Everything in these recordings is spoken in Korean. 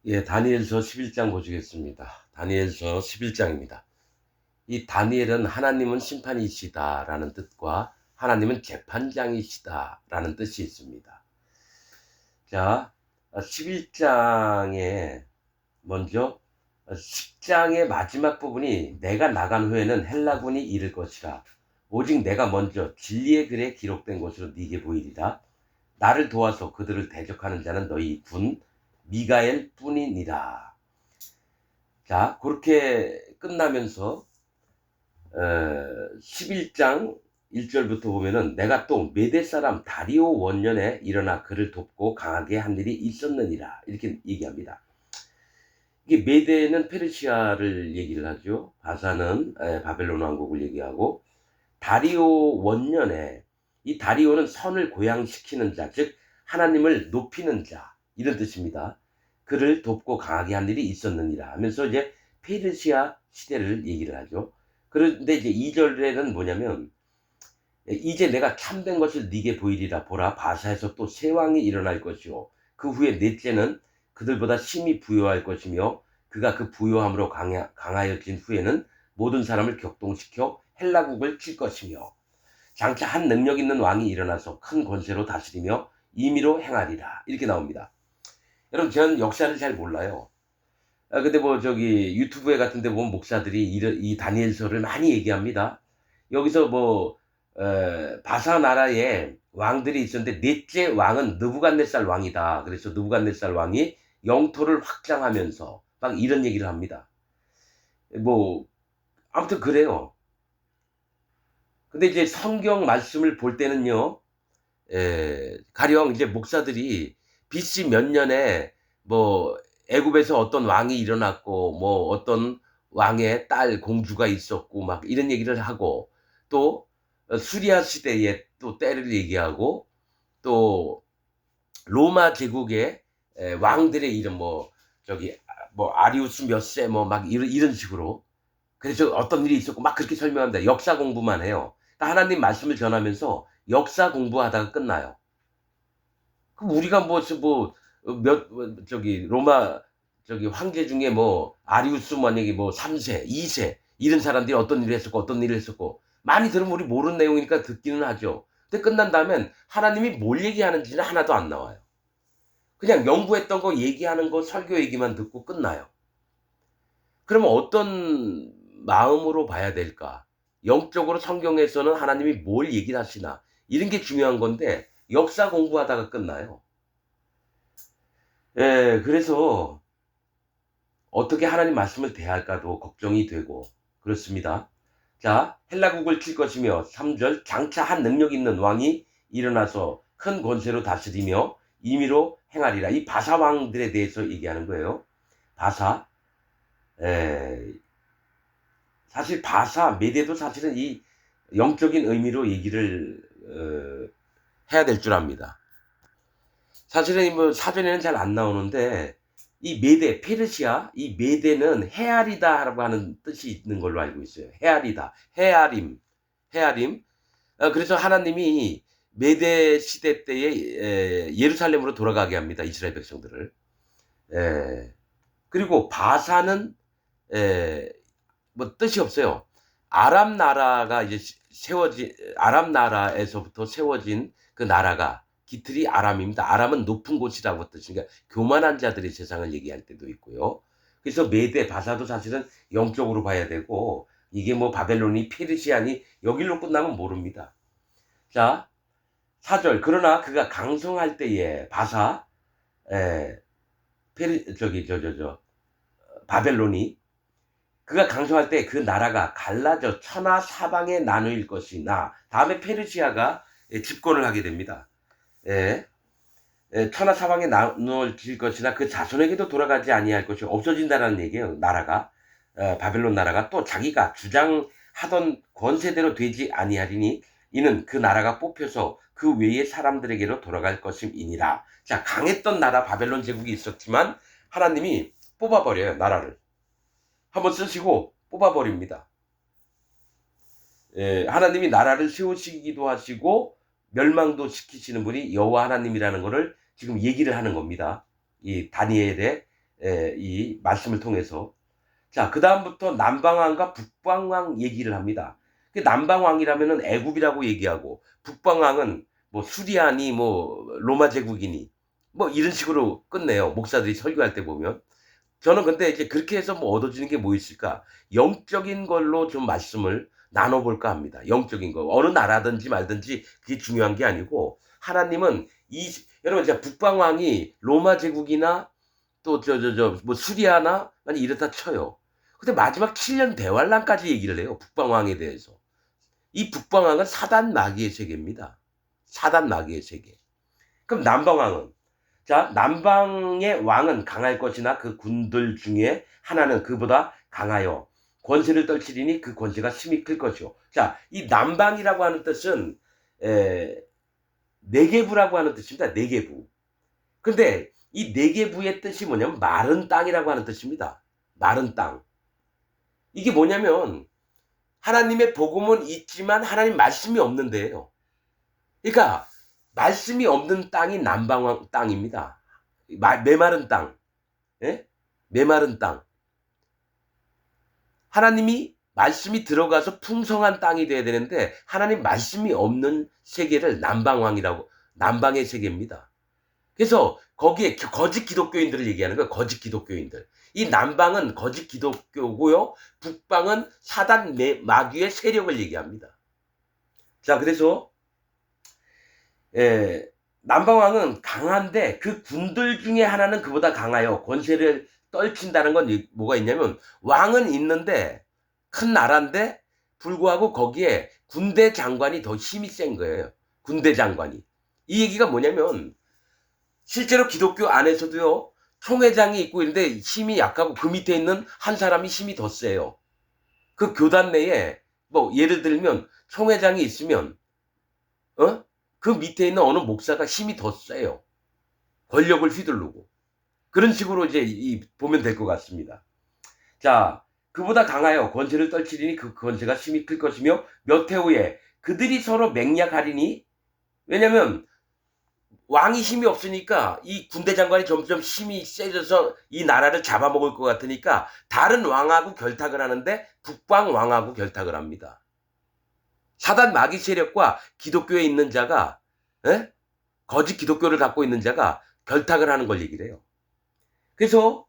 예, 다니엘서 11장 보시겠습니다. 다니엘서 11장입니다. 이 다니엘은 하나님은 심판이시다라는 뜻과 하나님은 재판장이시다라는 뜻이 있습니다. 자, 11장에 먼저 10장의 마지막 부분이 내가 나간 후에는 헬라군이 이를 것이라. 오직 내가 먼저 진리의 글에 기록된 것으로 네게 보이리라. 나를 도와서 그들을 대적하는 자는 너희 군 미가엘 뿐이니라. 자, 그렇게 끝나면서 11장 1절부터 보면은 내가 또 메대 사람 다리오 원년에 일어나 그를 돕고 강하게 한 일이 있었느니라 이렇게 얘기합니다. 이게 메대는 페르시아를 얘기를 하죠. 바사는 바벨론 왕국을 얘기하고, 다리오 원년에, 이 다리오는 선을 고양시키는 자, 즉 하나님을 높이는 자 이런 뜻입니다. 그를 돕고 강하게 한 일이 있었느니라 하면서 이제 페르시아 시대를 얘기를 하죠. 그런데 이제 2절에는 뭐냐면, 이제 내가 참된 것을 네게 보이리라. 보라, 바사에서 또 새 왕이 일어날 것이요 그 후에 넷째는 그들보다 심히 부요할 것이며 그가 그 부요함으로 강하여진 후에는 모든 사람을 격동시켜 헬라국을 칠 것이며 장차 한 능력 있는 왕이 일어나서 큰 권세로 다스리며 임의로 행하리라 이렇게 나옵니다. 여러분, 저는 역사를 잘 몰라요. 근데 뭐 저기 유튜브에 같은 데 보면 목사들이 이 다니엘서를 많이 얘기합니다. 여기서 뭐 바사 나라에 왕들이 있었는데 넷째 왕은 느부갓네살 왕이다. 그래서 느부갓네살 왕이 영토를 확장하면서 막 이런 얘기를 합니다. 뭐 아무튼 그래요. 근데 이제 성경 말씀을 볼 때는요, 가령 이제 목사들이 BC 몇 년에 뭐 애굽에서 어떤 왕이 일어났고 뭐 어떤 왕의 딸 공주가 있었고 막 이런 얘기를 하고, 또 수리아 시대의 또 때를 얘기하고, 또 로마 제국의 왕들의 이름 뭐 저기 뭐 아리우스 몇 세 뭐 막 이런 식으로, 그래서 어떤 일이 있었고 막 그렇게 설명합니다. 역사 공부만 해요. 그러니까 하나님 말씀을 전하면서 역사 공부하다가 끝나요. 그럼 우리가 저기 로마 저기 황제 중에 뭐 아리우스 만약에 뭐 3세, 2세 이런 사람들이 어떤 일을 했었고 어떤 일을 했었고 많이 들으면 우리 모르는 내용이니까 듣기는 하죠. 근데 끝난 다음엔 하나님이 뭘 얘기하는지는 하나도 안 나와요. 그냥 연구했던 거 얘기하는 거 설교 얘기만 듣고 끝나요. 그러면 어떤 마음으로 봐야 될까? 영적으로 성경에서는 하나님이 뭘 얘기를 하시나? 이런 게 중요한 건데 역사 공부하다가 끝나요. 그래서 어떻게 하나님 말씀을 대할까도 걱정이 되고 그렇습니다. 자, 헬라국을 칠 것이며 3절 장차 한 능력 있는 왕이 일어나서 큰 권세로 다스리며 임의로 행하리라. 이 바사 왕들에 대해서 얘기하는 거예요. 바사. 사실 바사, 메대도 사실은 이 영적인 의미로 얘기를 해야 될 줄 압니다. 사실은 뭐 사전에는 잘 안 나오는데 이 메대, 페르시아, 이 메대는 헤아리다라고 하는 뜻이 있는 걸로 알고 있어요. 헤아리다, 헤아림, 헤아림. 그래서 하나님이 메대 시대 때에 예루살렘으로 돌아가게 합니다. 이스라엘 백성들을. 에, 그리고 바사는 뭐 뜻이 없어요. 아람 나라가 이제 아람 나라에서부터 세워진 그 나라가 기틀이 아람입니다. 아람은 높은 곳이라고 뜻이니까 교만한 자들의 세상을 얘기할 때도 있고요. 그래서 메대, 바사도 사실은 영적으로 봐야 되고, 이게 뭐 바벨론이 페르시아니 여기로 끝나면 모릅니다. 자, 4절 그러나 그가 강성할 때에 바사, 바벨론이 그가 강성할 때 그 나라가 갈라져 천하 사방에 나누일 것이나, 다음에 페르시아가 집권을 하게 됩니다. 예, 천하 사방에 나누어질 것이나 그 자손에게도 돌아가지 아니할 것이 없어진다는 얘기예요. 나라가, 바벨론 나라가 또 자기가 주장하던 권세대로 되지 아니하리니 이는 그 나라가 뽑혀서 그 외의 사람들에게로 돌아갈 것임이니라. 자, 강했던 나라 바벨론 제국이 있었지만 하나님이 뽑아버려요. 나라를 한번 쓰시고 뽑아버립니다. 하나님이 나라를 세우시기도 하시고 멸망도 시키시는 분이 여호와 하나님이라는 것을 지금 얘기를 하는 겁니다. 이 다니엘의 이 말씀을 통해서. 자, 그다음부터 남방왕과 북방왕 얘기를 합니다. 그 남방왕이라면은 애굽이라고 얘기하고, 북방왕은 뭐 수리아니 뭐 로마 제국이니 뭐 이런 식으로 끝내요. 목사들이 설교할 때 보면. 저는 근데 이제 그렇게 해서 뭐 얻어지는 게 뭐 있을까? 영적인 걸로 좀 말씀을 나눠 볼까 합니다. 영적인 거. 어느 나라든지 말든지 그게 중요한 게 아니고, 하나님은 여러분, 제가 북방왕이 로마 제국이나 또 뭐 수리아나 아니 이렇다 쳐요. 근데 마지막 7년 대환란까지 얘기를 해요. 북방왕에 대해서. 이 북방왕은 사단 마귀의 세계입니다. 사단 마귀의 세계. 그럼 남방왕은, 자, 남방의 왕은 강할 것이나 그 군들 중에 하나는 그보다 강하여 권세를 떨치리니 그 권세가 심히 클 것이요. 자, 이 남방이라고 하는 뜻은 네게부라고 하는 뜻입니다. 네게부. 근데 이 네게부의 뜻이 뭐냐면 마른 땅이라고 하는 뜻입니다. 마른 땅. 이게 뭐냐면 하나님의 복음은 있지만 하나님 말씀이 없는데요. 그러니까 말씀이 없는 땅이 남방 땅입니다. 메마른 땅. 예? 메마른 땅. 하나님이 말씀이 들어가서 풍성한 땅이 돼야 되는데 하나님 말씀이 없는 세계를 남방의 세계입니다. 그래서 거기에 거짓 기독교인들을 얘기하는 거예요. 거짓 기독교인들. 이 남방은 거짓 기독교고요. 북방은 사단 마귀의 세력을 얘기합니다. 자, 그래서 남방왕은 강한데 그 군들 중에 하나는 그보다 강하여 권세를 떨친다는 건 뭐가 있냐면, 왕은 있는데 큰 나라인데 불구하고 거기에 군대 장관이 더 힘이 센 거예요. 군대 장관이. 이 얘기가 뭐냐면 실제로 기독교 안에서도요, 총회장이 있고 있는데 힘이 약하고 그 밑에 있는 한 사람이 힘이 더 세요. 그 교단 내에 뭐 예를 들면 총회장이 있으면 그 밑에 있는 어느 목사가 힘이 더 세요. 권력을 휘두르고. 그런 식으로 이제 보면 될 것 같습니다. 자, 그보다 강하여 권세를 떨치리니 그 권세가 심히 클 것이며 몇 해 후에 그들이 서로 맹약하리니, 왜냐면 왕이 힘이 없으니까 이 군대 장관이 점점 힘이 세져서 이 나라를 잡아먹을 것 같으니까 다른 왕하고 결탁을 하는데 북방 왕하고 결탁을 합니다. 사단 마귀 세력과 기독교에 있는 자가, 거짓 기독교를 갖고 있는 자가 결탁을 하는 걸 얘기를 해요. 그래서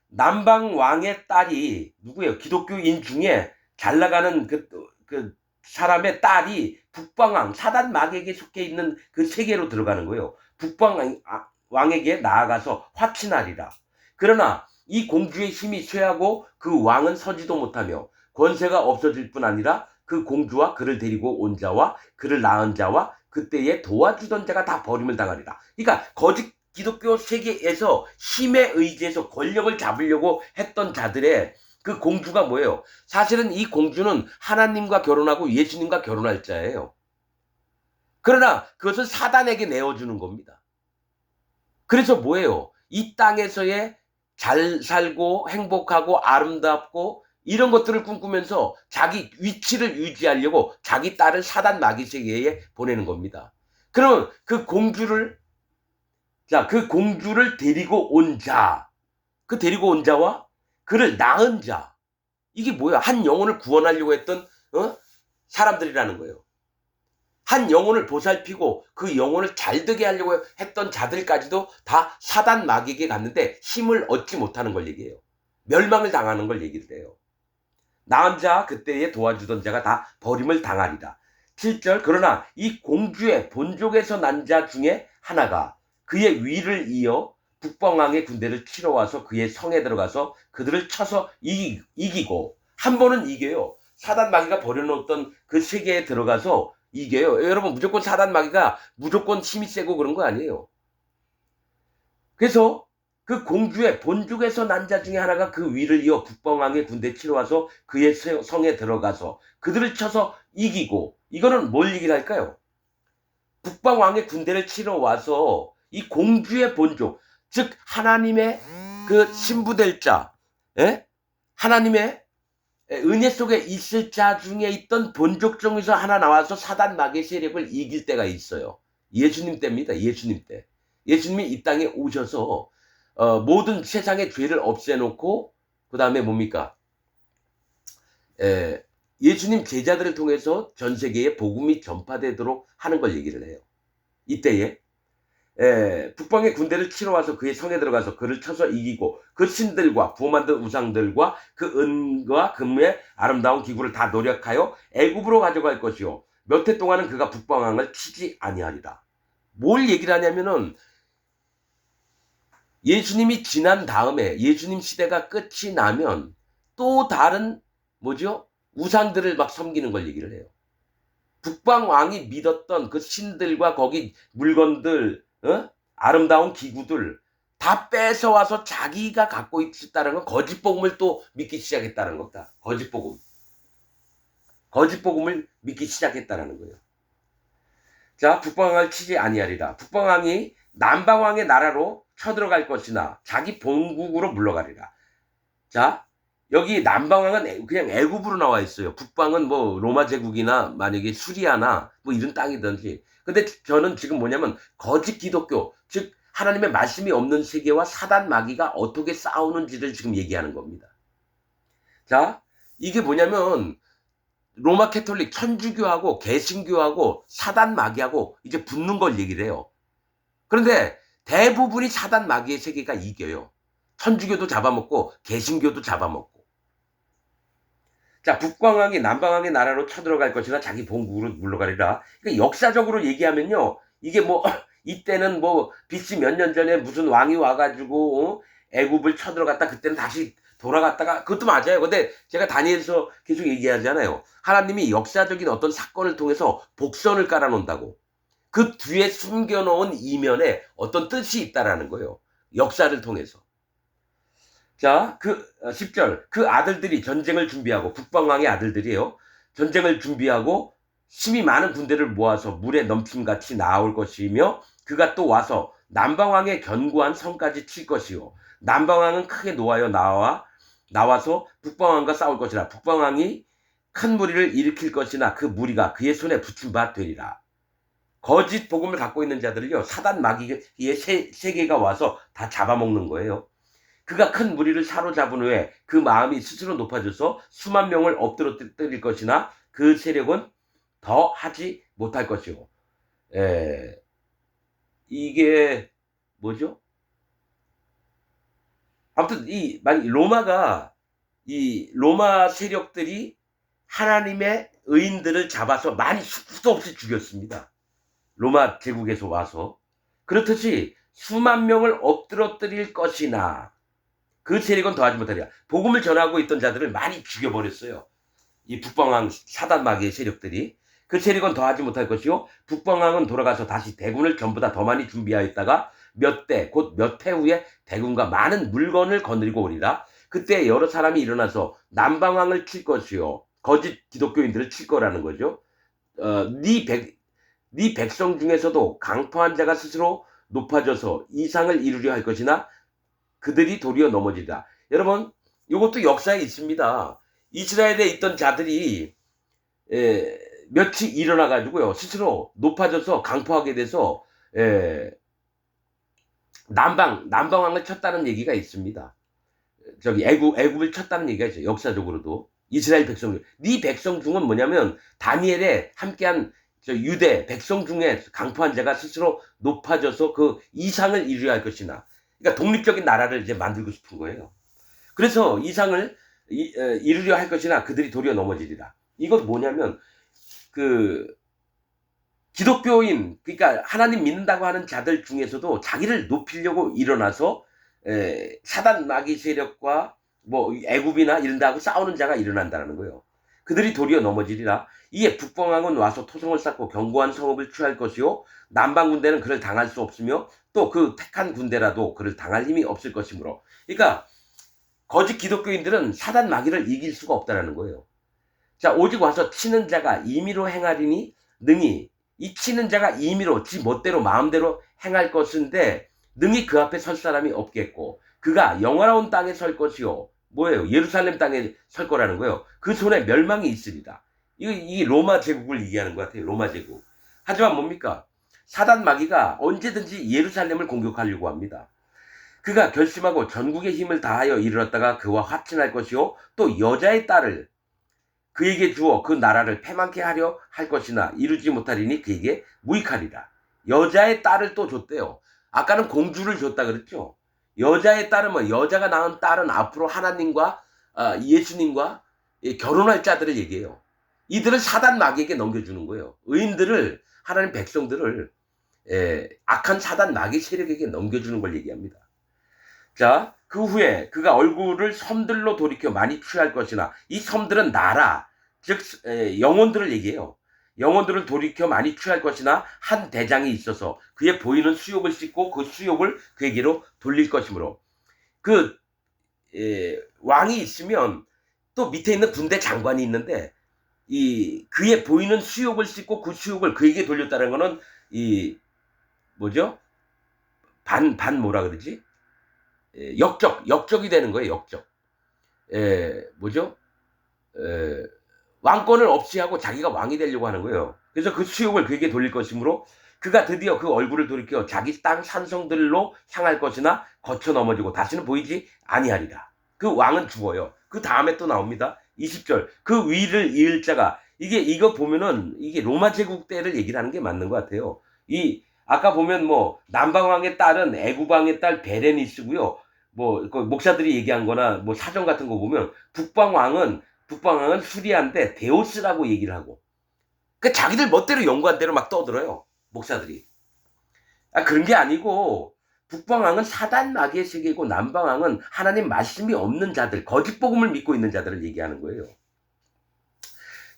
남방 왕의 딸이 누구예요? 기독교인 중에 잘 나가는 그 사람의 딸이 북방왕, 사단 마귀에게 속해 있는 그 세계로 들어가는 거예요. 북방왕에게 나아가서 화친하리라. 그러나 이 공주의 힘이 쇠하고 그 왕은 서지도 못하며 권세가 없어질 뿐 아니라 그 공주와 그를 데리고 온 자와 그를 낳은 자와 그때에 도와주던 자가 다 버림을 당하리라. 그러니까 거짓 기독교 세계에서 힘에 의지해서 권력을 잡으려고 했던 자들의 그 공주가 뭐예요? 사실은 이 공주는 하나님과 결혼하고 예수님과 결혼할 자예요. 그러나 그것을 사단에게 내어주는 겁니다. 그래서 뭐예요? 이 땅에서의 잘 살고 행복하고 아름답고 이런 것들을 꿈꾸면서 자기 위치를 유지하려고 자기 딸을 사단 마귀 세계에 보내는 겁니다. 그러면 그 공주를 데리고 온 자, 그 데리고 온 자와 그를 낳은 자, 이게 뭐야? 한 영혼을 구원하려고 했던 사람들이라는 거예요. 한 영혼을 보살피고 그 영혼을 잘 되게 하려고 했던 자들까지도 다 사단 마귀에게 갔는데 힘을 얻지 못하는 걸 얘기해요. 멸망을 당하는 걸 얘기를 해요. 낳은 자 그때에 도와주던 자가 다 버림을 당하리라. 7절, 그러나 이 공주의 본족에서 난 자 중에 하나가 그의 위를 이어 북방왕의 군대를 치러 와서 그의 성에 들어가서 그들을 쳐서 이기고, 한 번은 이겨요. 사단 마귀가 버려놓았던 그 세계에 들어가서 이겨요. 여러분, 무조건 사단 마귀가 무조건 힘이 세고 그런 거 아니에요. 그래서 그 공주의 본족에서 난 자 중에 하나가 그 위를 이어 북방왕의 군대 치러 와서 그의 성에 들어가서 그들을 쳐서 이기고, 이거는 뭘 얘기를 할까요? 북방왕의 군대를 치러 와서 이 공주의 본족, 즉 하나님의 그 신부될 자, 하나님의 은혜 속에 있을 자 중에 있던 본족 중에서 하나 나와서 사단 마귀의 세력을 이길 때가 있어요. 예수님 때입니다. 예수님 때. 예수님이 이 땅에 오셔서 모든 세상의 죄를 없애놓고 그 다음에 뭡니까? 예수님 제자들을 통해서 전 세계에 복음이 전파되도록 하는 걸 얘기를 해요. 이때에 북방의 군대를 치러 와서 그의 성에 들어가서 그를 쳐서 이기고 그 신들과 부어 만든 우상들과 그 은과 금의 아름다운 기구를 다 노력하여 애굽으로 가져갈 것이요 몇 해 동안은 그가 북방왕을 치지 아니하리라. 뭘 얘기를 하냐면은 예수님이 지난 다음에 예수님 시대가 끝이 나면 또 다른 뭐죠? 우상들을 막 섬기는 걸 얘기를 해요. 북방왕이 믿었던 그 신들과 거기 물건들, 아름다운 기구들 다 뺏어와서 자기가 갖고 있었다는 건 거짓복음을 또 믿기 시작했다는 겁니다. 거짓복음을 믿기 시작했다는 거예요. 자, 북방왕을 치지 아니하리라. 북방왕이 남방왕의 나라로 쳐들어갈 것이나 자기 본국으로 물러가리라. 자, 여기 남방왕은 그냥 애굽으로 나와 있어요. 북방은 뭐 로마 제국이나 만약에 수리아나 뭐 이런 땅이든지. 근데 저는 지금 뭐냐면 거짓 기독교, 즉 하나님의 말씀이 없는 세계와 사단 마귀가 어떻게 싸우는지를 지금 얘기하는 겁니다. 자, 이게 뭐냐면 로마 캐톨릭 천주교하고 개신교하고 사단 마귀하고 이제 붙는 걸 얘기를 해요. 그런데 대부분이 사단 마귀의 세계가 이겨요. 천주교도 잡아먹고 개신교도 잡아먹고. 자, 북방왕이 남방왕의 나라로 쳐들어갈 것이나 자기 본국으로 물러가리라. 그러니까 역사적으로 얘기하면요. 이게 뭐 이때는 뭐 BC 몇 년 전에 무슨 왕이 와가지고 애굽을 쳐들어갔다 그때는 다시 돌아갔다가 그것도 맞아요. 근데 제가 다니엘서 계속 얘기하잖아요. 하나님이 역사적인 어떤 사건을 통해서 복선을 깔아놓는다고. 그 뒤에 숨겨놓은 이면에 어떤 뜻이 있다라는 거예요. 역사를 통해서. 자, 10절. 그 아들들이 전쟁을 준비하고, 북방왕의 아들들이에요. 전쟁을 준비하고, 힘이 많은 군대를 모아서 물에 넘침같이 나올 것이며, 그가 또 와서 남방왕의 견고한 성까지 칠 것이요. 남방왕은 크게 노하여 나와서 북방왕과 싸울 것이라. 북방왕이 큰 무리를 일으킬 것이나 그 무리가 그의 손에 붙임 바 되리라. 거짓 복음을 갖고 있는 자들을요, 사단 마귀의 세계가 와서 다 잡아먹는 거예요. 그가 큰 무리를 사로잡은 후에 그 마음이 스스로 높아져서 수만 명을 엎드러뜨릴 것이나 그 세력은 더 하지 못할 것이요. 이게 뭐죠? 아무튼 이 로마 세력들이 하나님의 의인들을 잡아서 많이 수도 없이 죽였습니다. 로마 제국에서 와서. 그렇듯이 수만 명을 엎드러뜨릴 것이나 그 세력은 더하지 못하리라. 복음을 전하고 있던 자들을 많이 죽여버렸어요. 이 북방왕 사단 마귀의 세력들이. 그 세력은 더하지 못할 것이요. 북방왕은 돌아가서 다시 대군을 전부 더 많이 준비하였다가 몇 대, 곧 몇 해 후에 대군과 많은 물건을 거느리고 오리라. 그때 여러 사람이 일어나서 남방왕을 칠 것이요. 거짓 기독교인들을 칠 거라는 거죠. 네 백성 중에서도 강포한 자가 스스로 높아져서 이상을 이루려 할 것이나 그들이 도리어 넘어지리라. 여러분, 이것도 역사에 있습니다. 이스라엘에 있던 자들이 며칠 일어나가지고요, 스스로 높아져서 강포하게 돼서 남방왕을 쳤다는 얘기가 있습니다. 저기 애굽을 쳤다는 얘기가 있어요. 역사적으로도. 이스라엘 백성 중. 네 백성 중은 뭐냐면 다니엘에 함께한 유대 백성 중에 강포한 자가 스스로 높아져서 그 이상을 이루려 할 것이나. 그러니까 독립적인 나라를 이제 만들고 싶은 거예요. 그래서 이상을 이루려 할 것이나 그들이 도리어 넘어지리라. 이건 뭐냐면 기독교인, 그러니까 하나님 믿는다고 하는 자들 중에서도 자기를 높이려고 일어나서 사단 마귀 세력과 뭐 애굽이나 이런 데하고 싸우는 자가 일어난다는 거예요. 그들이 도리어 넘어지리라. 이에 북방왕은 와서 토성을 쌓고 견고한 성읍을 취할 것이요 남방 군대는 그를 당할 수 없으며 또 그 택한 군대라도 그를 당할 힘이 없을 것이므로. 그러니까 거짓 기독교인들은 사단 마귀를 이길 수가 없다는 거예요. 자, 오직 와서 치는 자가 임의로 행하리니 능히, 이 치는 자가 임의로 지 멋대로 마음대로 행할 것인데 능히 그 앞에 설 사람이 없겠고 그가 영화로운 땅에 설 것이요. 뭐예요? 예루살렘 땅에 설 거라는 거예요. 그 손에 멸망이 있으리라. 이 로마 제국을 얘기하는 것 같아요. 로마 제국. 하지만 뭡니까? 사단 마귀가 언제든지 예루살렘을 공격하려고 합니다. 그가 결심하고 전국의 힘을 다하여 이르렀다가 그와 화친할 것이요 또 여자의 딸을 그에게 주어 그 나라를 패망케 하려 할 것이나 이루지 못하리니 그에게 무익하리라. 여자의 딸을 또 줬대요. 아까는 공주를 줬다 그랬죠. 여자의 딸은 뭐 여자가 낳은 딸은 앞으로 하나님과 예수님과 결혼할 자들을 얘기해요. 이들을 사단 마귀에게 넘겨주는 거예요. 의인들을 하나님 백성들을 악한 사단 마귀 세력에게 넘겨주는 걸 얘기합니다. 자, 그 후에 그가 얼굴을 섬들로 돌이켜 많이 취할 것이나 이 섬들은 나라, 즉 영혼들을 얘기해요. 영혼들을 돌이켜 많이 취할 것이나 한 대장이 있어서 그의 보이는 수욕을 씻고 그 수욕을 그에게로 돌릴 것이므로 그 왕이 있으면 또 밑에 있는 군대 장관이 있는데 이 그의 보이는 수욕을 씻고 그 수욕을 그에게 돌렸다는 거는 이 뭐죠? 반 뭐라 그러지? 역적이 되는 거예요. 역적. 뭐죠? 왕권을 없이 하고 자기가 왕이 되려고 하는 거예요. 그래서 그 수욕을 그에게 돌릴 것이므로 그가 드디어 그 얼굴을 돌이켜 자기 땅 산성들로 향할 것이나 거쳐 넘어지고 다시는 보이지 아니하리라. 그 왕은 죽어요. 그 다음에 또 나옵니다. 20절. 그 위를 이을 자가 이거 보면은 이게 로마 제국 때를 얘기를 하는 게 맞는 것 같아요. 아까 보면 뭐 남방왕의 딸은 애굽왕의 딸 베레니스고요. 뭐 그 목사들이 얘기한 거나 뭐 사전 같은 거 보면 북방왕은 수리한데 데오스라고 얘기를 하고 그 자기들 멋대로 연구한 대로 막 떠들어요. 목사들이. 그런 게 아니고 북방왕은 사단 마귀의 세계고 남방왕은 하나님 말씀이 없는 자들, 거짓 복음을 믿고 있는 자들을 얘기하는 거예요.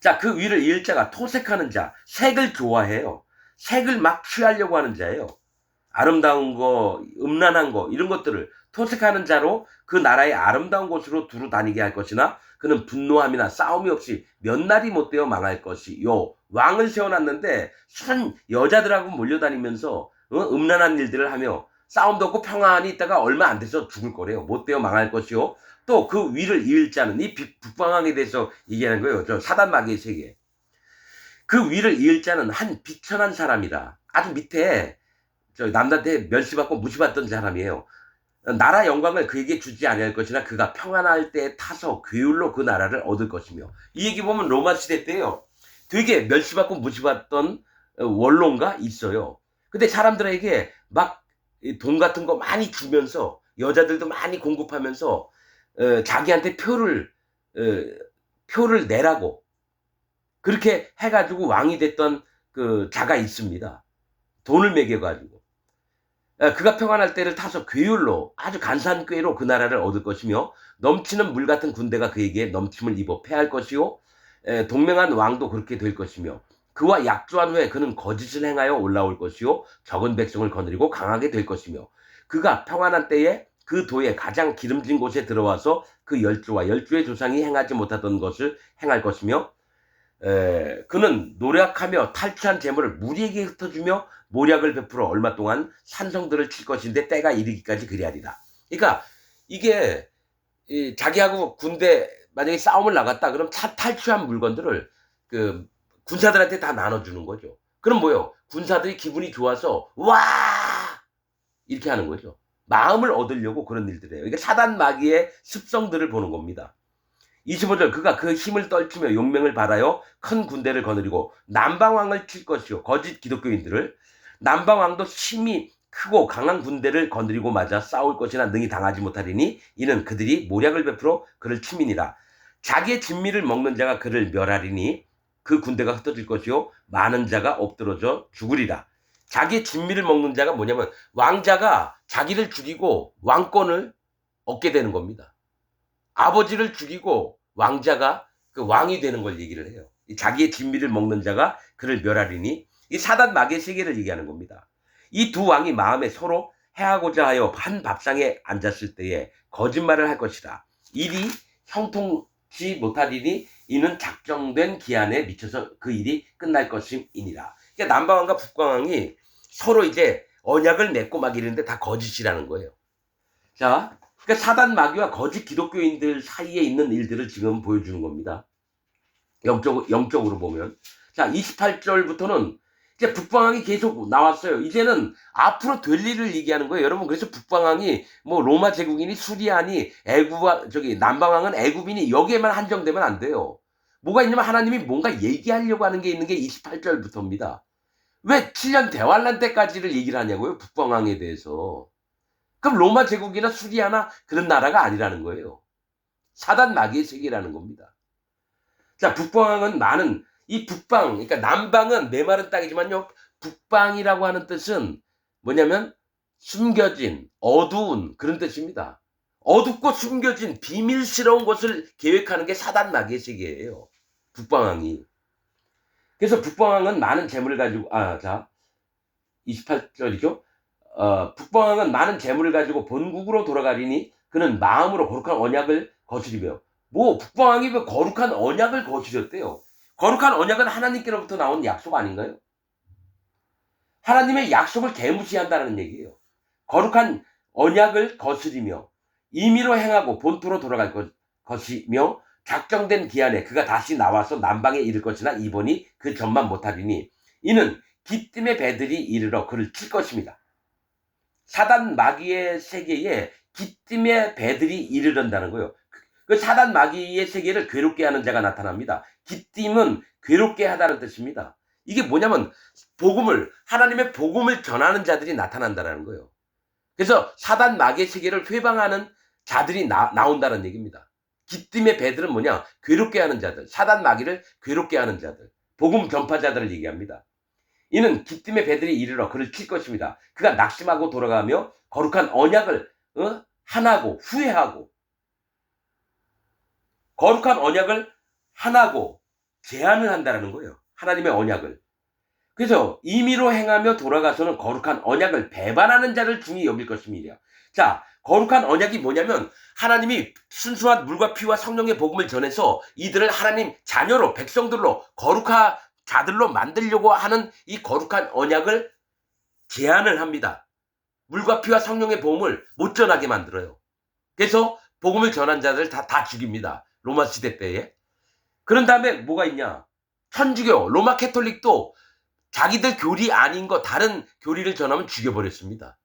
자, 그 위를 이을 자가 토색하는 자, 색을 좋아해요. 색을 막 취하려고 하는 자예요. 아름다운 거, 음란한 거 이런 것들을 토색하는 자로 그 나라의 아름다운 곳으로 두루 다니게 할 것이나 그는 분노함이나 싸움이 없이 몇 날이 못되어 망할 것이요. 왕을 세워놨는데 선 여자들하고 몰려다니면서 음란한 일들을 하며 싸움도 없고 평안히 있다가 얼마 안 돼서 죽을 거래요. 못되어 망할 것이요. 또 그 위를 이을 자는 이 북방왕에 대해서 얘기하는 거예요. 저 사단 마귀의 세계. 그 위를 이을 자는 한 비천한 사람이라. 아주 밑에 남한테 멸시받고 무시받던 사람이에요. 나라 영광을 그에게 주지 아니할 것이나 그가 평안할 때에 타서 괴율로 그 나라를 얻을 것이며. 이 얘기 보면 로마 시대 때요. 되게 멸시받고 무시받던 원로가 있어요. 근데 사람들에게 막 돈 같은 거 많이 주면서 여자들도 많이 공급하면서 자기한테 표를 내라고 그렇게 해가지고 왕이 됐던 그 자가 있습니다. 돈을 매겨가지고. 그가 평안할 때를 타서 괴율로 아주 간사한 꾀로 그 나라를 얻을 것이며 넘치는 물 같은 군대가 그에게 넘침을 입어 패할 것이요 동맹한 왕도 그렇게 될 것이며 그와 약조한 후에 그는 거짓을 행하여 올라올 것이요 적은 백성을 거느리고 강하게 될 것이며 그가 평안한 때에 그 도에 가장 기름진 곳에 들어와서 그 열조와 열조의 조상이 행하지 못하던 것을 행할 것이며 그는 노력하며 탈취한 재물을 무리에게 흩어주며 모략을 베풀어 얼마 동안 산성들을 칠 것인데 때가 이르기까지 그리하리라. 그러니까 이게 자기하고 군대 만약에 싸움을 나갔다 그럼 탈취한 물건들을 그 군사들한테 다 나눠주는 거죠. 그럼 뭐요? 군사들이 기분이 좋아서 와 이렇게 하는 거죠. 마음을 얻으려고 그런 일들을 해요. 이게 사단 마귀의 습성들을 보는 겁니다. 25절 그가 그 힘을 떨치며 용맹을 발하여 큰 군대를 거느리고 남방왕을 칠 것이요 거짓 기독교인들을 남방왕도 힘이 크고 강한 군대를 거느리고 맞아 싸울 것이나 능히 당하지 못하리니 이는 그들이 모략을 베풀어 그를 치민이라. 자기의 진미를 먹는 자가 그를 멸하리니 그 군대가 흩어질 것이요 많은 자가 엎드러져 죽으리라. 자기의 진미를 먹는 자가 뭐냐면 왕자가 자기를 죽이고 왕권을 얻게 되는 겁니다. 아버지를 죽이고 왕자가 그 왕이 되는 걸 얘기를 해요. 자기의 진미를 먹는 자가 그를 멸하리니 이 사단 마귀의 세계를 얘기하는 겁니다. 이 두 왕이 마음에 서로 해하고자 하여 한 밥상에 앉았을 때에 거짓말을 할 것이라. 일이 형통치 못하리니 이는 작정된 기한에 미쳐서 그 일이 끝날 것임이니라. 그러니까 남방왕과 북방왕이 서로 이제 언약을 맺고 막 이러는데 다 거짓이라는 거예요. 자, 그러니까 사단 마귀와 거짓 기독교인들 사이에 있는 일들을 지금 보여주는 겁니다. 영적으로 보면. 자, 28절부터는 이제 북방왕이 계속 나왔어요. 이제는 앞으로 될 일을 얘기하는 거예요. 여러분, 그래서 북방왕이 뭐 로마 제국이니 수리아니 애굽 저기 남방왕은 애굽이니 여기에만 한정되면 안 돼요. 뭐가 있냐면 하나님이 뭔가 얘기하려고 하는 게 있는 게 28절부터입니다. 왜 7년 대환란 때까지를 얘기를 하냐고요, 북방왕에 대해서. 그럼 로마 제국이나 수리아나 그런 나라가 아니라는 거예요. 사단 마귀의 세계라는 겁니다. 자, 북방왕은 많은 이 북방, 그러니까 남방은 메마른 땅이지만요, 북방이라고 하는 뜻은 뭐냐면 숨겨진, 어두운 그런 뜻입니다. 어둡고 숨겨진 비밀스러운 것을 계획하는 게 사단 마귀의 세계예요, 북방왕이. 그래서 북방왕은 많은 재물을 가지고, 자, 28절이죠. 북방왕은 많은 재물을 가지고 본국으로 돌아가리니 그는 마음으로 거룩한 언약을 거스리며. 뭐 북방왕이 왜 거룩한 언약을 거스렸대요? 거룩한 언약은 하나님께로부터 나온 약속 아닌가요? 하나님의 약속을 개무시한다는 얘기예요. 거룩한 언약을 거스리며 임의로 행하고 본토로 돌아갈 것이며 작정된 기한에 그가 다시 나와서 남방에 이를 것이나 이번이 그 전만 못하리니 이는 기뜸의 배들이 이르러 그를 칠 것입니다. 사단 마귀의 세계에 기뜸의 배들이 이르른다는 거예요. 그 사단 마귀의 세계를 괴롭게 하는 자가 나타납니다. 기쁨은 괴롭게 하다는 뜻입니다. 이게 뭐냐면 하나님의 복음을 전하는 자들이 나타난다는 거예요. 그래서 사단 마귀의 세계를 회방하는 자들이 나온다는 얘기입니다. 기쁨의 배들은 뭐냐? 괴롭게 하는 자들, 사단 마귀를 괴롭게 하는 자들, 복음 전파자들을 얘기합니다. 이는 기쁨의 배들이 이르러 그를 칠 것입니다. 그가 낙심하고 돌아가며 거룩한 언약을 하나고 후회하고, 거룩한 언약을 하나고 제한을 한다는 거예요. 하나님의 언약을. 그래서 임의로 행하며 돌아가서는 거룩한 언약을 배반하는 자를 중히 여길 것임이랴. 자, 거룩한 언약이 뭐냐면 하나님이 순수한 물과 피와 성령의 복음을 전해서 이들을 하나님 자녀로, 백성들로, 거룩한 자들로 만들려고 하는 이 거룩한 언약을 제한을 합니다. 물과 피와 성령의 복음을 못 전하게 만들어요. 그래서 복음을 전한 자들 다 죽입니다. 로마 시대 때에. 그런 다음에 뭐가 있냐? 천주교, 로마 캐톨릭도 자기들 교리 아닌 거 다른 교리를 전하면 죽여버렸습니다.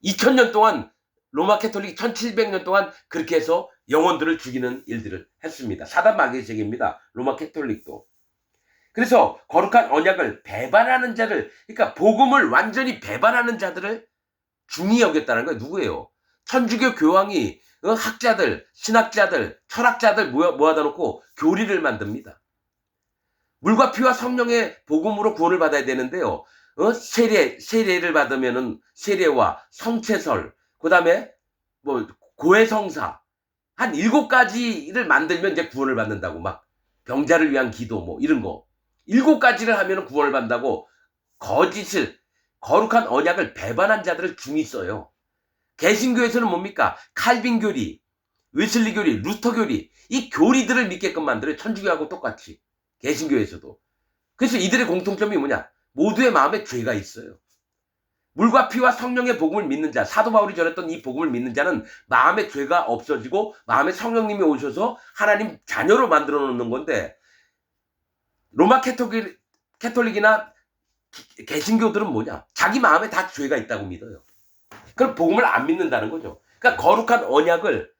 2000년 동안 로마 캐톨릭 1700년 동안 그렇게 해서 영혼들을 죽이는 일들을 했습니다. 사단 마귀의 세계입니다. 로마 캐톨릭도. 그래서 거룩한 언약을 배반하는 자를, 그러니까 복음을 완전히 배반하는 자들을 중히 여겼다는 거예요. 누구예요? 천주교 교황이 학자들, 신학자들, 철학자들 모아다 놓고 교리를 만듭니다. 물과 피와 성령의 복음으로 구원을 받아야 되는데요. 세례를 받으면은 세례와 성체설, 그 다음에 뭐 고해성사 한 7가지를 만들면 이제 구원을 받는다고, 막 병자를 위한 기도 뭐 이런 거 7가지를 하면 구원을 받는다고 거룩한 언약을 배반한 자들을 중히 써요. 개신교에서는 뭡니까? 칼빈 교리, 웨슬리 교리, 루터 교리, 이 교리들을 믿게끔 만들어요. 천주교하고 똑같이. 개신교에서도. 그래서 이들의 공통점이 뭐냐? 모두의 마음에 죄가 있어요. 물과 피와 성령의 복음을 믿는 자, 사도 바울이 전했던 이 복음을 믿는 자는 마음에 죄가 없어지고 마음에 성령님이 오셔서 하나님 자녀로 만들어 놓는 건데, 로마 캐톨릭이나 개신교들은 뭐냐? 자기 마음에 다 죄가 있다고 믿어요. 그럼 복음을 안 믿는다는 거죠. 그러니까 거룩한 언약을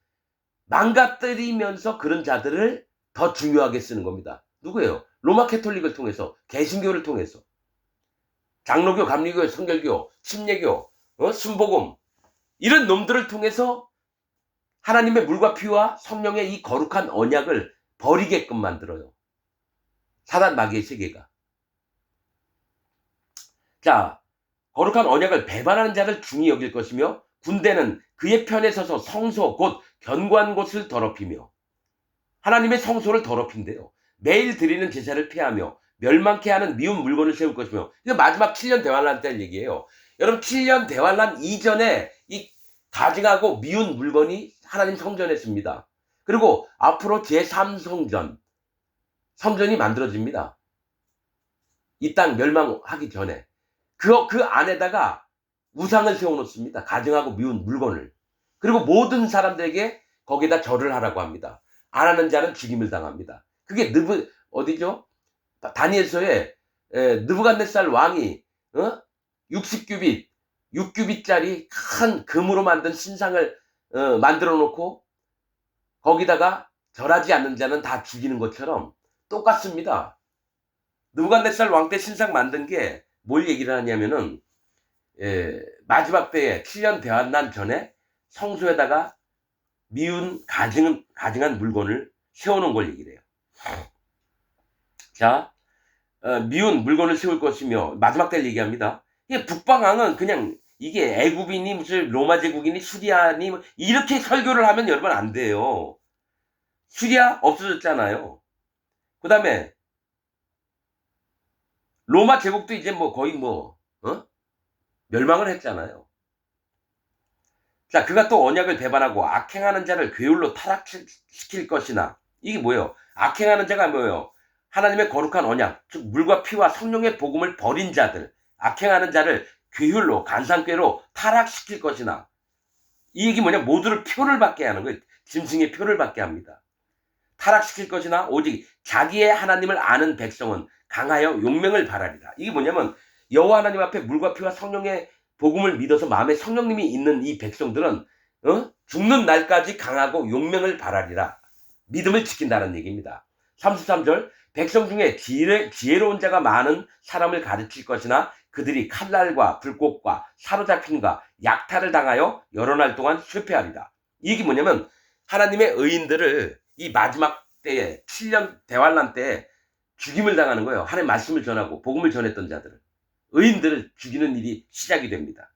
망가뜨리면서 그런 자들을 더 중요하게 쓰는 겁니다. 누구예요? 로마 캐톨릭을 통해서, 개신교를 통해서, 장로교, 감리교, 성결교, 침례교, 순복음, 이런 놈들을 통해서 하나님의 물과 피와 성령의 이 거룩한 언약을 버리게끔 만들어요. 사단 마귀의 세계가. 자, 거룩한 언약을 배반하는 자를 중히 여길 것이며 군대는 그의 편에 서서 성소 곧 견고한 곳을 더럽히며, 하나님의 성소를 더럽힌대요. 매일 드리는 제사를 폐하며 멸망케 하는 미운 물건을 세울 것이며. 이게 마지막 7년 대환란 때 얘기예요. 여러분, 7년 대환란 이전에 이 가증하고 미운 물건이 하나님 성전에 씁니다. 그리고 앞으로 제3성전이 만들어집니다. 이 땅 멸망하기 전에. 그 안에다가 우상을 세워놓습니다. 가증하고 미운 물건을. 그리고 모든 사람들에게 거기다 절을 하라고 합니다. 안 하는 자는 죽임을 당합니다. 그게 어디죠? 다니엘서에 느부갓네살 왕이 60규빗, 6규빗짜리 큰 금으로 만든 신상을 만들어 놓고 거기다가 절하지 않는 자는 다 죽이는 것처럼 똑같습니다. 느부갓네살 왕 때 신상 만든 게 뭘 얘기를 하냐면은 마지막 때에 7년 대환란 전에 성소에다가 미운 가증한 물건을 세우는 걸 얘기를 해요. 자, 미운 물건을 세울 것이며 마지막 때를 얘기합니다. 이게 북방왕은 그냥 이게 애굽이니 무슨 로마 제국이니 수리아니 이렇게 설교를 하면 여러분 안 돼요. 수리아 없어졌잖아요. 그 다음에 로마 제국도 이제 뭐 거의 멸망을 했잖아요. 자, 그가 또 언약을 배반하고 악행하는 자를 괴울로 타락시킬 것이나, 이게 뭐예요? 악행하는 자가 뭐예요? 하나님의 거룩한 언약, 즉 물과 피와 성령의 복음을 버린 자들, 악행하는 자를 괴hul로 간상괴로 타락시킬 것이나, 이 얘기 뭐냐? 모두를 표를 받게 하는 거예요. 짐승의 표를 받게 합니다. 타락시킬 것이나 오직 자기의 하나님을 아는 백성은 강하여 용맹을 바라리라. 이게 뭐냐면 여호와 하나님 앞에 물과 피와 성령의 복음을 믿어서 마음에 성령님이 있는 이 백성들은 죽는 날까지 강하고 용맹을 바라리라. 믿음을 지킨다는 얘기입니다. 33절 백성 중에 지혜로운 자가 많은 사람을 가르칠 것이나 그들이 칼날과 불꽃과 사로잡힘과 약탈을 당하여 여러 날 동안 실패하리라. 이게 뭐냐면 하나님의 의인들을 이 마지막 때에 7년 대환란 때에 죽임을 당하는 거예요. 하나님의 말씀을 전하고 복음을 전했던 자들을. 의인들을 죽이는 일이 시작이 됩니다.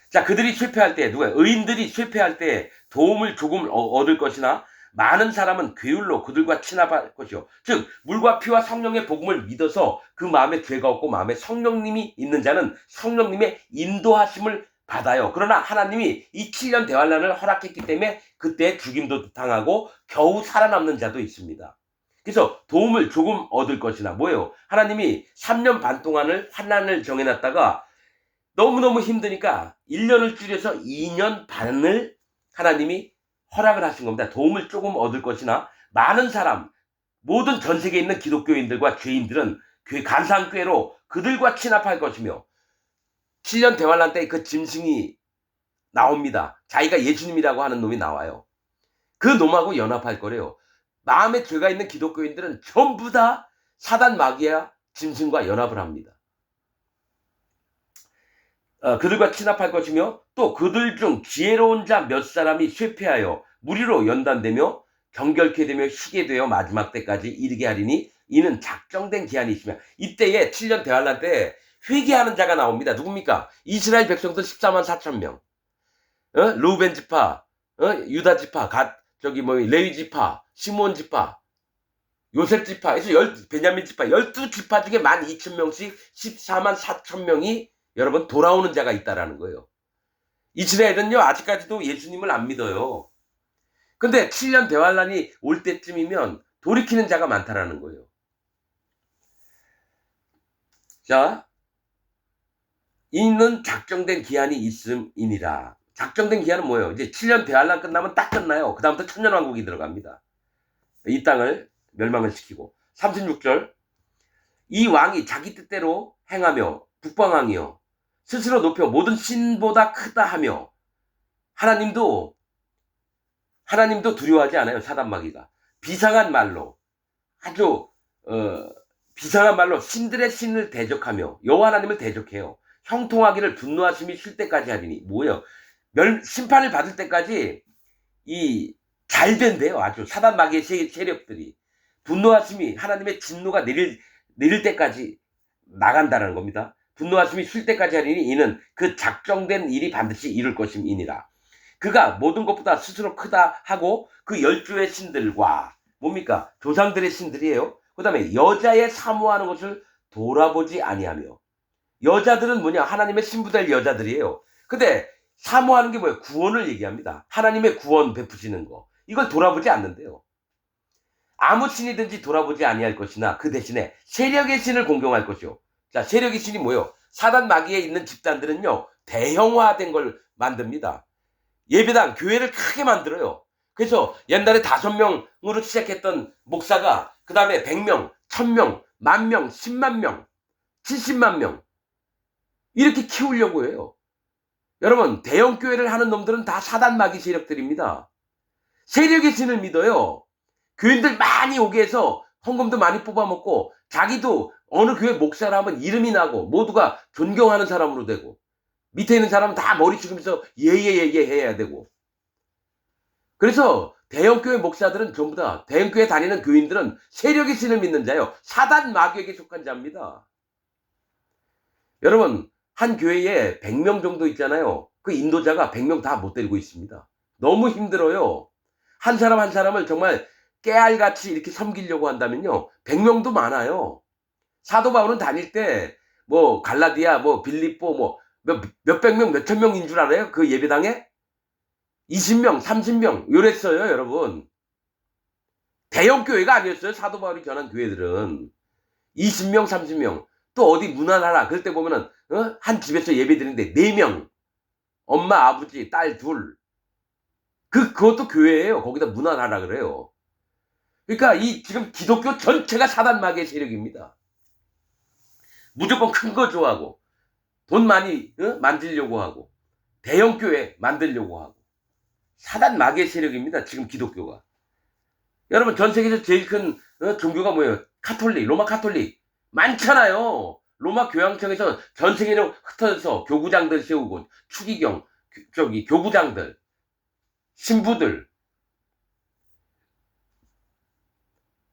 자, 그들이 실패할 때 의인들이 실패할 때 도움을 조금 얻을 것이나 많은 사람은 괴울로 그들과 친합할 것이요. 즉 물과 피와 성령의 복음을 믿어서 그 마음에 죄가 없고 마음에 성령님이 있는 자는 성령님의 인도하심을 받아요. 그러나 하나님이 이 7년 대환란을 허락했기 때문에 그때 죽임도 당하고 겨우 살아남는 자도 있습니다. 그래서 도움을 조금 얻을 것이나 뭐예요? 하나님이 3년 반 동안을 환난을 정해놨다가 너무너무 힘드니까 1년을 줄여서 2년 반을 하나님이 허락을 하신 겁니다. 도움을 조금 얻을 것이나 많은 사람, 모든 전 세계에 있는 기독교인들과 죄인들은 간상괴로 그들과 친합할 것이며 7년 대환란 때 그 짐승이 나옵니다. 자기가 예수님이라고 하는 놈이 나와요. 그 놈하고 연합할 거래요. 마음에 죄가 있는 기독교인들은 전부 다 사단 마귀와 짐승과 연합을 합니다. 그들과 친합할 것이며 또 그들 중 지혜로운 자 몇 사람이 쇠폐하여 무리로 연단되며 정결케 되며 희게 되어 마지막 때까지 이르게 하리니 이는 작정된 기한이 있으며 이때에 7년 대환란 때 회개하는 자가 나옵니다. 누굽니까? 이스라엘 백성들 14만 4천 명. 루벤 지파, 유다 지파, 레위 지파, 시몬 지파, 요셉 지파, 베냐민 지파 12지파 중에 12,000명씩 14만 4천 명이 여러분 돌아오는 자가 있다라는 거예요. 이스라엘은요 아직까지도 예수님을 안 믿어요. 근데 7년 대환란이 올 때쯤이면 돌이키는 자가 많다라는 거예요. 자, 이는 작정된 기한이 있음이니라. 작정된 기한은 뭐예요? 이제 7년 대환란 끝나면 딱 끝나요. 그 다음부터 천년왕국이 들어갑니다. 이 땅을 멸망을 시키고. 36절 이 왕이 자기 뜻대로 행하며 북방왕이요 스스로 높여 모든 신보다 크다 하며 하나님도 두려워하지 않아요. 사단마귀가 비상한 말로 아주 비상한 말로 신들의 신을 대적하며 여호와 하나님을 대적해요. 형통하기를 분노하심이 쉴 때까지 하리니 뭐예요? 심판을 받을 때까지 잘 된대요. 아주 사단마귀의 세력들이 분노하심이 하나님의 진노가 내릴 때까지 나간다는 겁니다. 분노하심이 쉴 때까지 하리니 이는 그 작정된 일이 반드시 이룰 것임이니라. 그가 모든 것보다 스스로 크다 하고 그 10조의 신들과 뭡니까? 조상들의 신들이에요. 그 다음에 여자의 사모하는 것을 돌아보지 아니하며 여자들은 뭐냐? 하나님의 신부될 여자들이에요. 근데 사모하는 게 뭐예요? 구원을 얘기합니다. 하나님의 구원 베푸시는 거. 이걸 돌아보지 않는데요. 아무 신이든지 돌아보지 아니할 것이나 그 대신에 세력의 신을 공경할 것이요. 자, 세력의 신이 뭐예요? 사단 마귀에 있는 집단들은요. 대형화된 걸 만듭니다. 예배당, 교회를 크게 만들어요. 그래서 옛날에 5명으로 시작했던 목사가 그 다음에 100명, 1000명 10,000명, 10만 명, 70만 명 이렇게 키우려고 해요. 여러분 대형 교회를 하는 놈들은 다 사단 마귀 세력들입니다. 세력의 신을 믿어요. 교인들 많이 오게 해서 헌금도 많이 뽑아먹고 자기도 어느 교회 목사라 하면 이름이 나고 모두가 존경하는 사람으로 되고 밑에 있는 사람은 다 머리 숙이면서 예예예예 해야 되고. 그래서 대형 교회 목사들은 전부 다 대형 교회 다니는 교인들은 세력의 신을 믿는 자예요. 사단 마귀에게 속한 자입니다. 여러분 한 교회에 100명 정도 있잖아요. 그 인도자가 100명 다 못 데리고 있습니다. 너무 힘들어요. 한 사람 한 사람을 정말 깨알같이 이렇게 섬기려고 한다면요 100명도 많아요. 사도 바울은 다닐 때 뭐 갈라디아 뭐 빌립보 뭐 몇백 명 몇천 명인 줄 알아요? 그 예배당에 20명 30명 요랬어요. 여러분 대형 교회가 아니었어요. 사도 바울이 전한 교회들은 20명 30명 또 어디 문화나라 그럴 때 보면은 한 집에서 예배 드리는데 4명 엄마 아버지 딸 둘 그것도 교회예요. 거기다 문화나라 그래요. 그러니까 이 지금 기독교 전체가 사단 마귀의 세력입니다. 무조건 큰 거 좋아하고 돈 많이 만들려고 하고 대형 교회 만들려고 하고 사단 마귀의 세력입니다. 지금 기독교가. 여러분 전 세계에서 제일 큰 종교가 뭐예요? 카톨릭, 로마 카톨릭 많잖아요. 로마 교황청에서 전 세계로 흩어져서 교구장들 세우고 추기경 교구장들 신부들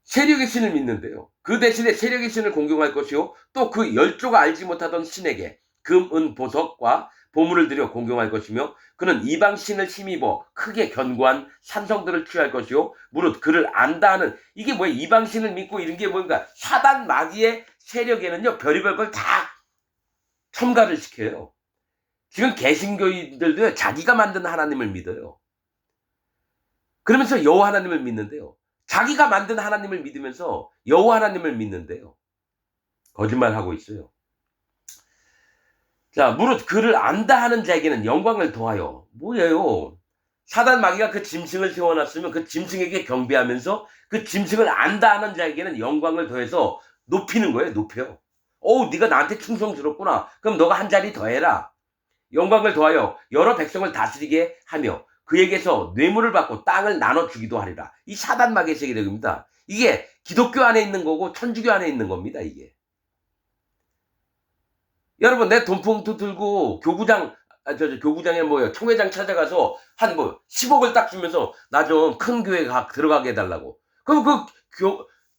세력의 신을 믿는데요. 그 대신에 세력의 신을 공경할 것이요. 또 그 열조가 알지 못하던 신에게 금, 은, 보석과 보물을 들여 공경할 것이며 그는 이방 신을 힘입어 크게 견고한 산성들을 취할 것이요. 무릇 그를 안다 하는 이게 뭐예요? 이방 신을 믿고 이런 게 뭔가 사단 마귀의 세력에는요. 별의별 걸 다 첨가를 시켜요. 지금 개신교인들도 자기가 만든 하나님을 믿어요. 그러면서 여호와 하나님을 믿는데요. 자기가 만든 하나님을 믿으면서 여호와 하나님을 믿는데요. 거짓말하고 있어요. 자, 무릇 그를 안다 하는 자에게는 영광을 더하여 뭐예요? 사단 마귀가 그 짐승을 세워놨으면 그 짐승에게 경배하면서 그 짐승을 안다 하는 자에게는 영광을 더해서 높이는 거예요. 높여. 네가 나한테 충성스럽구나. 그럼 너가 한 자리 더 해라. 영광을 더하여 여러 백성을 다스리게 하며 그에게서 뇌물을 받고 땅을 나눠주기도 하리라. 이 사단 마귀의 세력입니다. 이게 기독교 안에 있는 거고 천주교 안에 있는 겁니다. 이게. 여러분 내 돈봉투 들고 교구장에 뭐예요? 총회장 찾아가서 한 10억을 딱 주면서 나 좀 큰 교회 들어가게 해달라고. 그럼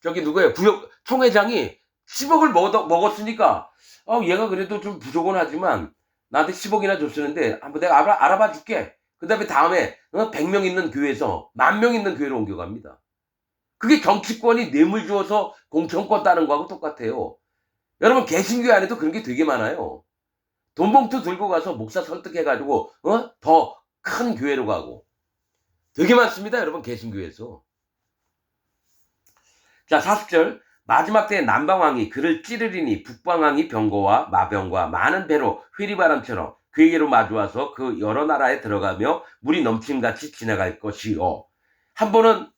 누구예요? 구역 총회장이 10억을 먹었으니까 얘가 그래도 좀 부족은 하지만 나한테 10억이나 줬었는데 한번 내가 알아봐 줄게. 그 다음에 100명 있는 교회에서 10,000명 있는 교회로 옮겨갑니다. 그게 정치권이 뇌물 주어서 공천권 따는 거하고 똑같아요. 여러분 개신교 안에도 그런 게 되게 많아요. 돈봉투 들고 가서 목사 설득해가지고 더 큰 교회로 가고 되게 많습니다. 여러분 개신교에서. 자 40절 마지막 때에 남방왕이 그를 찌르리니 북방왕이 병거와 마병과 많은 배로 회리바람처럼 그에게로 마주와서 그 여러 나라에 들어가며 물이 넘침같이 지나갈 것이요. 한 번은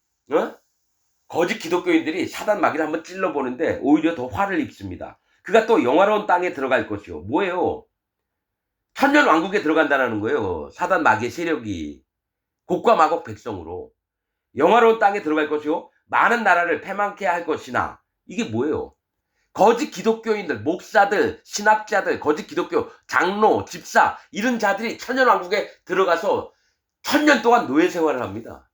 거짓 기독교인들이 사단 마귀를 한번 찔러보는데 오히려 더 화를 입습니다. 그가 또 영화로운 땅에 들어갈 것이요. 뭐예요? 천년 왕국에 들어간다는 거예요. 사단 마귀의 세력이 곡과 마곡 백성으로 영화로운 땅에 들어갈 것이요. 많은 나라를 패망케 할 것이나 이게 뭐예요? 거짓 기독교인들, 목사들, 신학자들, 거짓 기독교 장로, 집사 이런 자들이 천년 왕국에 들어가서 1000년 동안 노예 생활을 합니다.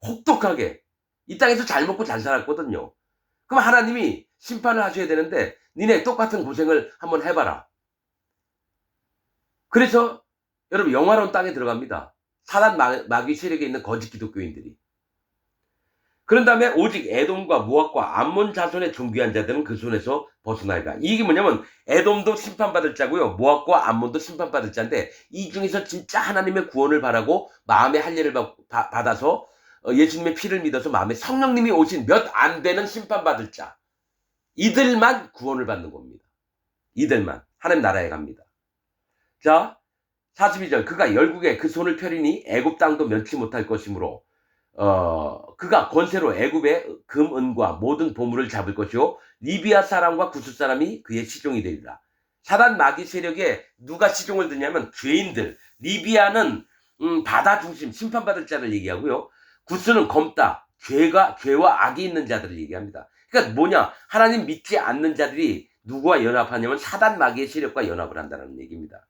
혹독하게. 이 땅에서 잘 먹고 잘 살았거든요. 그럼 하나님이 심판을 하셔야 되는데 니네 똑같은 고생을 한번 해봐라. 그래서 여러분 영화로운 땅에 들어갑니다. 사단 마귀 세력에 있는 거짓 기독교인들이. 그런 다음에 오직 에돔과 모압과 암몬 자손의 존귀한 자들은 그 손에서 벗어나리라. 이게 뭐냐면 에돔도 심판받을 자고요. 모압과 암몬도 심판받을 자인데 이 중에서 진짜 하나님의 구원을 바라고 마음의 할례를 받아서 예수님의 피를 믿어서 마음에 성령님이 오신 몇 안 되는 심판받을 자. 이들만 구원을 받는 겁니다. 이들만 하나님 나라에 갑니다. 자 42절 그가 열국에 그 손을 펴리니 애굽 땅도 면치 못할 것이므로 그가 권세로 애굽의 금, 은과 모든 보물을 잡을 것이요 리비아 사람과 구스 사람이 그의 시종이 되리라. 사단 마귀 세력에 누가 시종을 드냐면 죄인들. 리비아는 바다 중심 심판받을 자를 얘기하고요. 구스는 검다. 죄와 악이 있는 자들을 얘기합니다. 그러니까 뭐냐? 하나님 믿지 않는 자들이 누구와 연합하냐면 사단 마귀의 세력과 연합을 한다는 얘기입니다.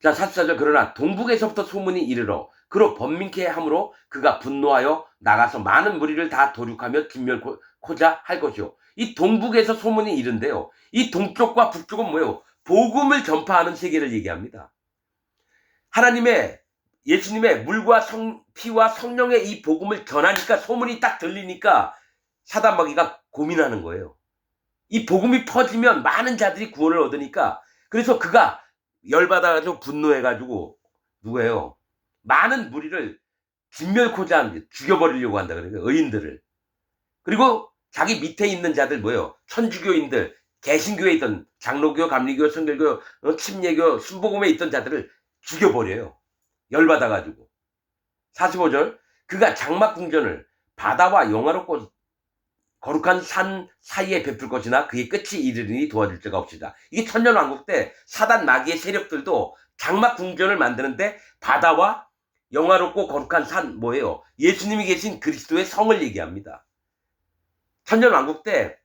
자, 44절. 그러나 동북에서부터 소문이 이르러 그로 번민케 함으로 그가 분노하여 나가서 많은 무리를 다 도륙하며 진멸코자 할 것이요. 이 동북에서 소문이 이른데요. 이 동쪽과 북쪽은 뭐예요? 복음을 전파하는 세계를 얘기합니다. 예수님의 물과 피와 성령의 이 복음을 전하니까 소문이 딱 들리니까 사단 마귀가 고민하는 거예요. 이 복음이 퍼지면 많은 자들이 구원을 얻으니까 그래서 그가 열받아가지고 분노해가지고 누구예요? 많은 무리를 진멸코자 합니다. 죽여버리려고 한다 그래요. 의인들을. 그리고 자기 밑에 있는 자들 뭐예요? 천주교인들, 개신교에 있던 장로교, 감리교, 성결교, 침례교, 순복음에 있던 자들을 죽여버려요. 열받아가지고. 45절. 그가 장막 궁전을 바다와 영화롭고 거룩한 산 사이에 베풀 것이나 그의 끝이 이르리니 도와줄 자가 없으리라. 이게 천년왕국 때 사단 마귀의 세력들도 장막 궁전을 만드는데 바다와 영화롭고 거룩한 산 뭐예요? 예수님이 계신 그리스도의 성을 얘기합니다. 천년왕국 때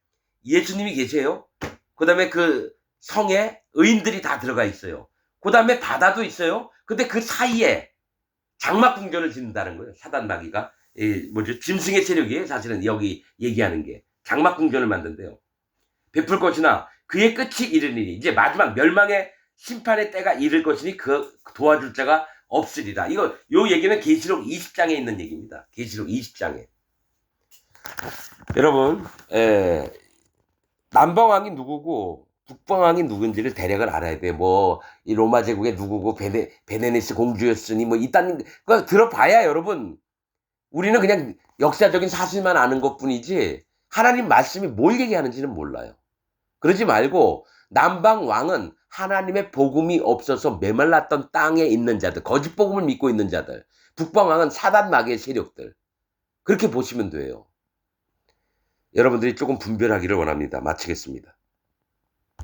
예수님이 계세요. 그 다음에 그 성에 의인들이 다 들어가 있어요. 그 다음에 바다도 있어요. 근데 그 사이에 장막 궁전을 짓는다는 거예요. 사단 마귀가. 짐승의 세력이 사실은 여기 얘기하는 게 장막 궁전을 만든대요. 베풀 것이나 그의 끝이 이르리니 이제 마지막 멸망의 심판의 때가 이를 것이니 그 도와줄 자가 없으리라. 요 얘기는 계시록 20장에 있는 얘기입니다. 계시록 20장에. 여러분, 남방왕이 누구고 북방왕이 누군지를 대략을 알아야 돼. 이 로마 제국의 누구고 베네니스 공주였으니 이딴 거 들어봐야 여러분. 우리는 그냥 역사적인 사실만 아는 것뿐이지 하나님 말씀이 뭘 얘기하는지는 몰라요. 그러지 말고 남방 왕은 하나님의 복음이 없어서 메말랐던 땅에 있는 자들, 거짓 복음을 믿고 있는 자들. 북방 왕은 사단 마귀의 세력들. 그렇게 보시면 돼요. 여러분들이 조금 분별하기를 원합니다. 마치겠습니다.